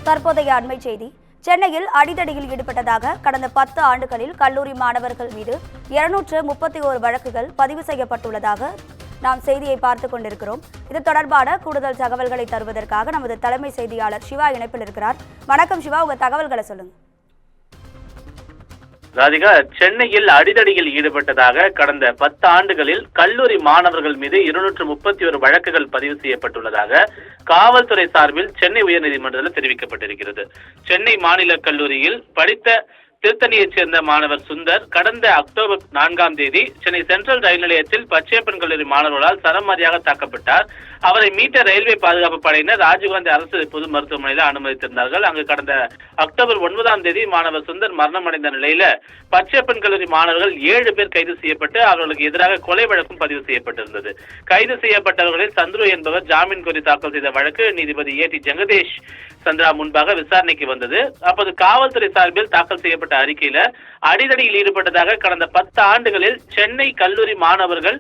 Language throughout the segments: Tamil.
தற்போதைய அண்மை செய்தி. சென்னையில் அடிதடியில் ஈடுபட்டதாக கடந்த 10 ஆண்டுகளில் கல்லூரி மாணவர்கள் மீது 231 வழக்குகள் பதிவு செய்யப்பட்டுள்ளதாக நாம் செய்தியை பார்த்துக் கொண்டிருக்கிறோம். இது தொடர்பான கூடுதல் தகவல்களை தருவதற்காக நமது தலைமை செய்தியாளர் சிவா இணைப்பில் இருக்கிறார். வணக்கம் சிவா, உங்க தகவல்களை சொல்லுங்க. ராதிகா, சென்னையில் அடிதடியில் ஈடுபட்டதாக கடந்த 10 ஆண்டுகளில் கல்லூரி மாணவர்கள் மீது 231 வழக்குகள் பதிவு செய்யப்பட்டுள்ளதாக காவல்துறை சார்பில் சென்னை உயர்நீதிமன்றத்தில் தெரிவிக்கப்பட்டிருக்கிறது. சென்னை மாநில கல்லூரியில் படித்த திருத்தணியைச் சேர்ந்த மாணவர் சுந்தர் கடந்த அக்டோபர் 4ஆம் தேதி சென்னை சென்ட்ரல் ரயில் நிலையத்தில் பச்சையப்பன் கல்லூரி மாணவர்களால் சரமாரியாக தாக்கப்பட்டார். அவரை மீட்ட ரயில்வே பாதுகாப்பு படையினர் ராஜீவ்காந்தி அரசு பொது மருத்துவமனையில் அனுமதித்திருந்தார்கள். அங்கு கடந்த அக்டோபர் 9ஆம் தேதி மாணவர் சுந்தர் மரணமடைந்த நிலையில பச்சையப்பன் கல்லூரி மாணவர்கள் 7 பேர் கைது செய்யப்பட்டு அவர்களுக்கு எதிராக கொலை வழக்கும் பதிவு செய்யப்பட்டிருந்தது. கைது செய்யப்பட்டவர்களில் சந்துரு என்பவர் ஜாமீன் கோரி தாக்கல் செய்த வழக்கு நீதிபதி ஏ.டி. ஜெகதீஷ் சந்திரா முன்பாக விசாரணைக்கு வந்தது. அப்போது காவல்துறை சார்பில் தாக்கல் செய்யப்பட்ட அறிக்கையில அடிதடியில் ஈடுபட்டதாக கடந்த 10 ஆண்டுகளில் சென்னை கல்லூரி மாணவர்கள்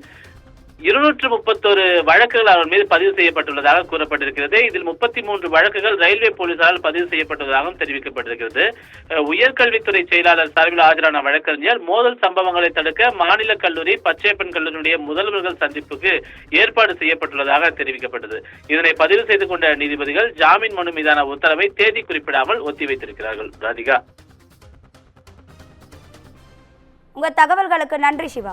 231 வழக்குகள் அவர் மீது பதிவு செய்யப்பட்டுள்ளதாக கூறப்பட்டிருக்கிறது. இதில் 33 வழக்குகள் ரயில்வே போலீசாரால் பதிவு செய்யப்பட்டுள்ளதாகவும் தெரிவிக்கப்பட்டிருக்கிறது. உயர்கல்வித்துறை செயலாளர் சார்பில் ஆஜரான வழக்கறிஞர் மோதல் சம்பவங்களை தடுக்க மாநில கல்லூரி பச்சையப்பன் கல்லூரியுடைய முதல்வர்கள் சந்திப்புக்கு ஏற்பாடு செய்யப்பட்டுள்ளதாக தெரிவிக்கப்பட்டது. இதனை பதிவு செய்து கொண்ட நீதிபதிகள் ஜாமீன் மனு மீதான உத்தரவை தேதி குறிப்பிடாமல் ஒத்திவைத்திருக்கிறார்கள். ராதிகா, உங்க தகவல்களுக்கு நன்றி சிவா.